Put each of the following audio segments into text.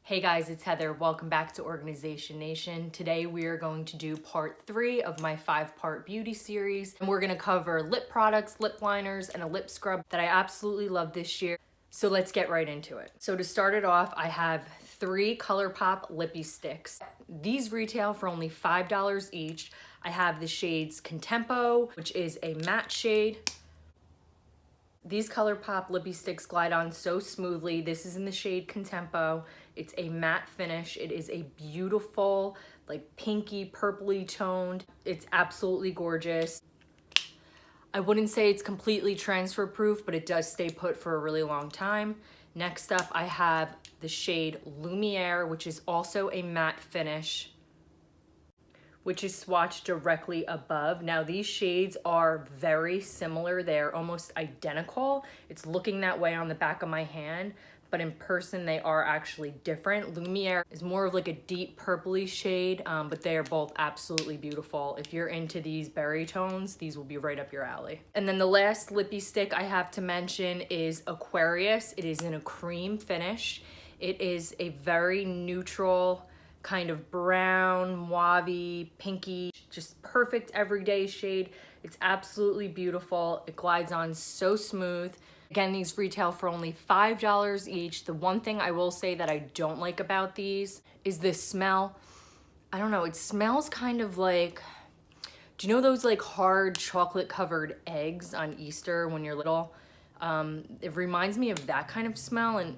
Hey guys, it's Heather. Welcome back to Organization Nation. Today we are going to do part 3 of my 5-part beauty series. And we're gonna cover lip products, lip liners, and a lip scrub that I absolutely love this year. So let's get right into it. So to start it off, I have 3 ColourPop lippy sticks. These retail for only $5 each. I have the shades Contempo, which is a matte shade. These ColourPop lippy sticks glide on so smoothly. This is in the shade Contempo. It's a matte finish. It is a beautiful, like pinky, purpley toned. It's absolutely gorgeous. I wouldn't say it's completely transfer proof, but it does stay put for a really long time. Next up, I have the shade Lumiere, which is also a matte finish, which is swatched directly above. Now these shades are very similar. They're almost identical. It's looking that way on the back of my hand, but in person they are actually different. Lumiere is more of like a deep purpley shade, but they are both absolutely beautiful. If you're into these berry tones, these will be right up your alley. And then the last lippy stick I have to mention is Aquarius. It is in a cream finish. It is a very neutral, kind of brown, mauve-y, pinky, just perfect everyday shade. It's absolutely beautiful. It glides on so smooth. Again, these retail for only $5 each. The one thing I will say that I don't like about these is the smell. I don't know, it smells kind of like, do you know those like hard chocolate covered eggs on Easter when you're little? It reminds me of that kind of smell, and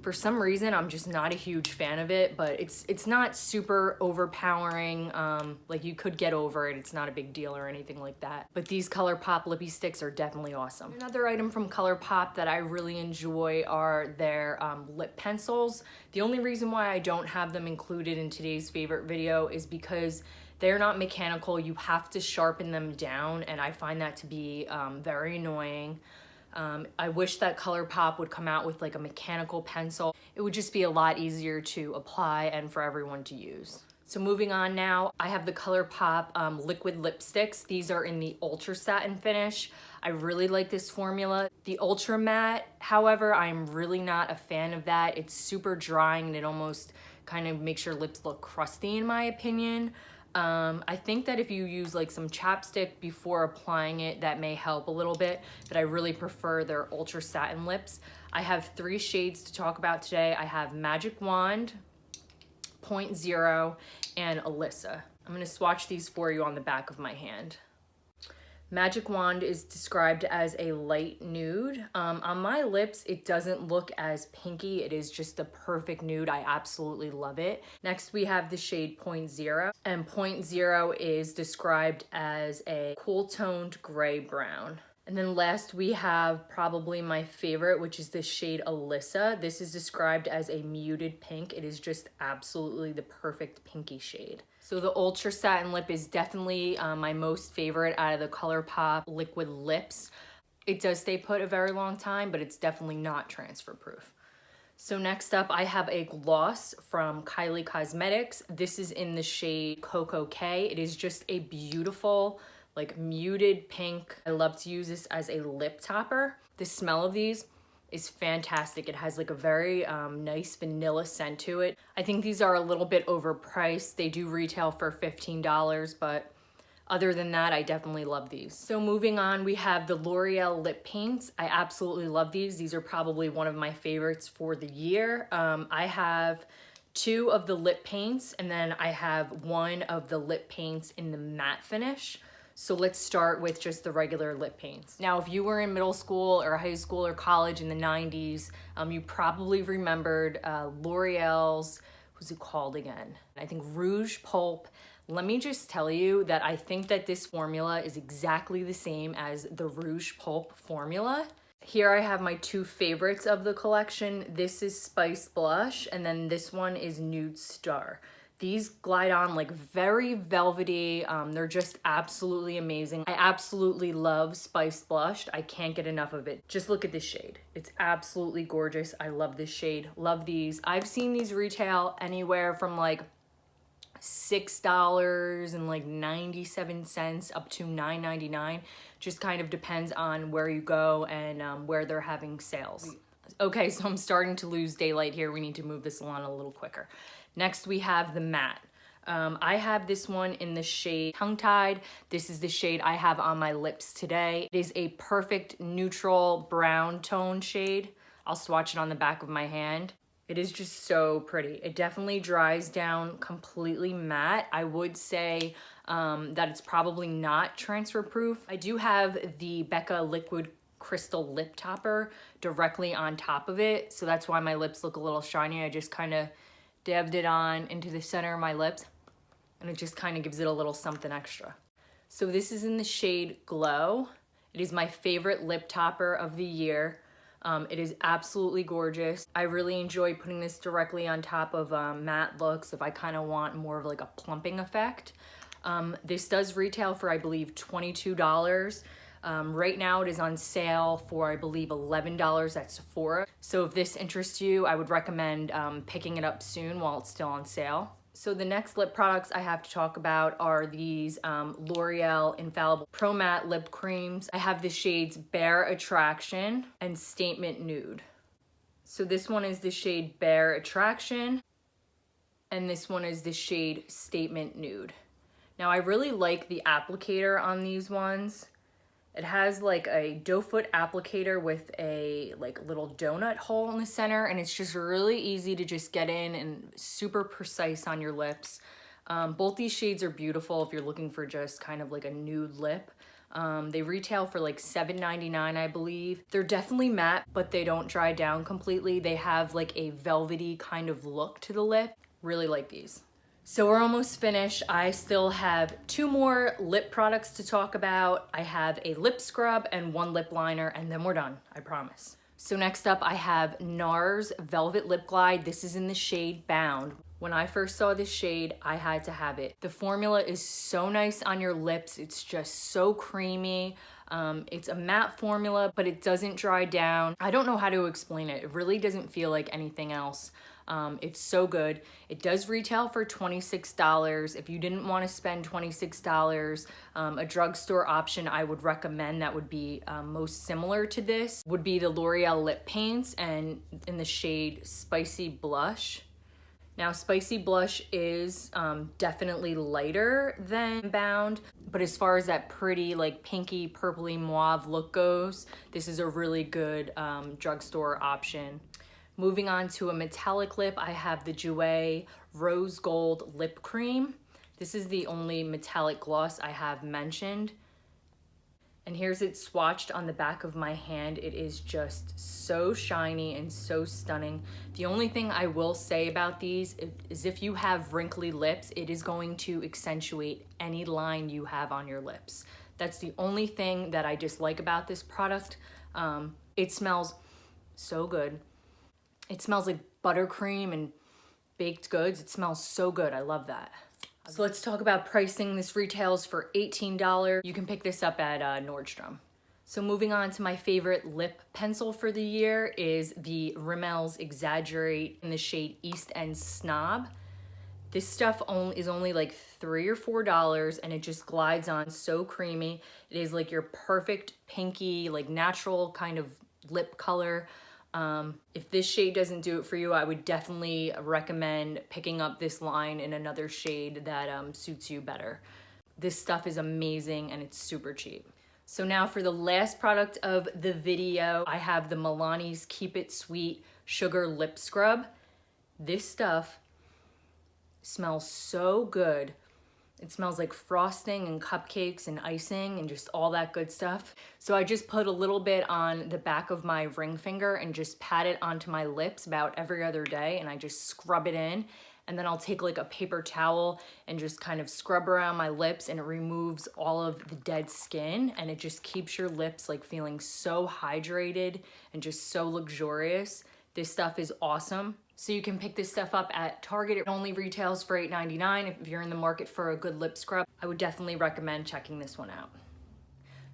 for some reason, I'm just not a huge fan of it, but it's not super overpowering. Like you could get over it. It's not a big deal or anything like that. But these ColourPop lippy sticks are definitely awesome. Another item from ColourPop that I really enjoy are their lip pencils. The only reason why I don't have them included in today's favorite video is because they're not mechanical. You have to sharpen them down, and I find that to be very annoying. I wish that ColourPop would come out with like a mechanical pencil. It would just be a lot easier to apply and for everyone to use. So moving on now, I have the ColourPop liquid lipsticks. These are in the Ultra Satin finish. I really like this formula. The Ultra Matte, however, I'm really not a fan of that. It's super drying and it almost kind of makes your lips look crusty in my opinion. I think that if you use like some chapstick before applying it, that may help a little bit, but I really prefer their Ultra Satin lips. I have 3 shades to talk about today. I have Magic Wand, 0.0, and Alyssa. I'm gonna swatch these for you on the back of my hand. Magic Wand is described as a light nude. On my lips, it doesn't look as pinky. It is just the perfect nude. I absolutely love it. Next, we have the shade 0.0, and 0.0 is described as a cool toned gray brown. And then last we have probably my favorite, which is the shade Alyssa. This is described as a muted pink. It is just absolutely the perfect pinky shade. So the Ultra Satin lip is definitely my most favorite out of the ColourPop liquid lips. It does stay put a very long time, but it's definitely not transfer proof. So next up, I have a gloss from Kylie Cosmetics. This is in the shade Cocoa K. It is just a beautiful, like muted pink. I love to use this as a lip topper. The smell of these is fantastic. It has like a very nice vanilla scent to it. I think these are a little bit overpriced. They do retail for $15, but other than that, I definitely love these. So moving on, we have the L'Oreal lip paints. I absolutely love these. These are probably one of my favorites for the year. I have 2 of the lip paints, and then I have 1 of the lip paints in the matte finish. So let's start with just the regular lip paints. Now, if you were in middle school or high school or college in the 90s, you probably remembered L'Oreal's, who's it called again? I think Rouge Pulp. Let me just tell you that I think that this formula is exactly the same as the Rouge Pulp formula. Here I have my 2 favorites of the collection. This is Spice Blush, and then this one is Nude Star. These glide on like very velvety. They're just absolutely amazing. I absolutely love Spice Blush. I can't get enough of it. Just look at this shade. It's absolutely gorgeous. I love this shade. Love these. I've seen these retail anywhere from like $6 and like 97 cents up to $9.99. Just kind of depends on where you go and where they're having sales. Okay, so I'm starting to lose daylight here. We need to move this along a little quicker. Next, we have the matte. I have this one in the shade Tongue Tied. This is the shade I have on my lips today. It is a perfect neutral brown tone shade. I'll swatch it on the back of my hand. It is just so pretty. It definitely dries down completely matte. I would say that it's probably not transfer proof. I do have the BECCA liquid crystal lip topper directly on top of it, so that's why my lips look a little shiny. I just kind of dabbed it on into the center of my lips, and it just kind of gives it a little something extra. So this is in the shade Glow. It is my favorite lip topper of the year. It is absolutely gorgeous. I really enjoy putting this directly on top of matte looks if I kind of want more of like a plumping effect. This does retail for, I believe, $22. Right now it is on sale for, I believe, $11 at Sephora. So if this interests you, I would recommend picking it up soon while it's still on sale. So the next lip products I have to talk about are these L'Oreal Infallible Pro Matte Lip Creams. I have the shades Bare Attraction and Statement Nude. So this one is the shade Bare Attraction, and this one is the shade Statement Nude. Now I really like the applicator on these ones. It has like a doe foot applicator with a like little donut hole in the center, and it's just really easy to just get in and super precise on your lips. Both these shades are beautiful if you're looking for just kind of like a nude lip. They retail for like $7.99, I believe. They're definitely matte, but they don't dry down completely. They have like a velvety kind of look to the lip. Really like these. So we're almost finished. I still have 2 more lip products to talk about. I have a lip scrub and 1 lip liner, and then we're done, I promise. So next up I have NARS Velvet Lip Glide. This is in the shade Bound. When I first saw this shade, I had to have it. The formula is so nice on your lips. It's just so creamy. It's a matte formula, but it doesn't dry down. I don't know how to explain it. It really doesn't feel like anything else. It's so good. It does retail for $26. If you didn't want to spend $26, a drugstore option I would recommend that would be most similar to this would be the L'Oreal Lip Paints, and in the shade Spicy Blush. Now, Spicy Blush is definitely lighter than Bound, but as far as that pretty like pinky purpley mauve look goes, this is a really good drugstore option. Moving on to a metallic lip, I have the Jouer Rose Gold Lip Cream. This is the only metallic gloss I have mentioned. And here's it swatched on the back of my hand. It is just so shiny and so stunning. The only thing I will say about these is if you have wrinkly lips, it is going to accentuate any line you have on your lips. That's the only thing that I dislike about this product. It smells so good. It smells like buttercream and baked goods. It smells so good. I love that. So let's talk about pricing. This retails for $18. You can pick this up at Nordstrom. So moving on to my favorite lip pencil for the year is the Rimmel's Exaggerate in the shade East End Snob. This stuff is only like $3 or $4, and it just glides on so creamy. It is like your perfect pinky, like natural kind of lip color. If this shade doesn't do it for you, I would definitely recommend picking up this line in another shade that suits you better. This stuff is amazing and it's super cheap. So now for the last product of the video, I have the Milani's Keep It Sweet Sugar Lip Scrub. This stuff smells so good. It smells like frosting and cupcakes and icing and just all that good stuff. So I just put a little bit on the back of my ring finger and just pat it onto my lips about every other day, and I just scrub it in. And then I'll take like a paper towel and just kind of scrub around my lips, and it removes all of the dead skin, and it just keeps your lips like feeling so hydrated and just so luxurious. This stuff is awesome. So you can pick this stuff up at Target. It only retails for $8.99. If you're in the market for a good lip scrub, I would definitely recommend checking this one out.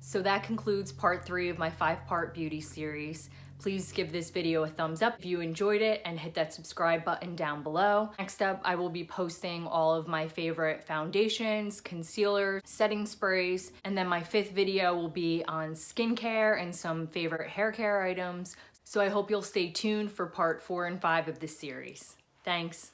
So that concludes part 3 of my 5-part beauty series. Please give this video a thumbs up if you enjoyed it, and hit that subscribe button down below. Next up, I will be posting all of my favorite foundations, concealers, setting sprays, and then my 5th video will be on skincare and some favorite hair care items. So I hope you'll stay tuned for part 4 and 5 of this series. Thanks.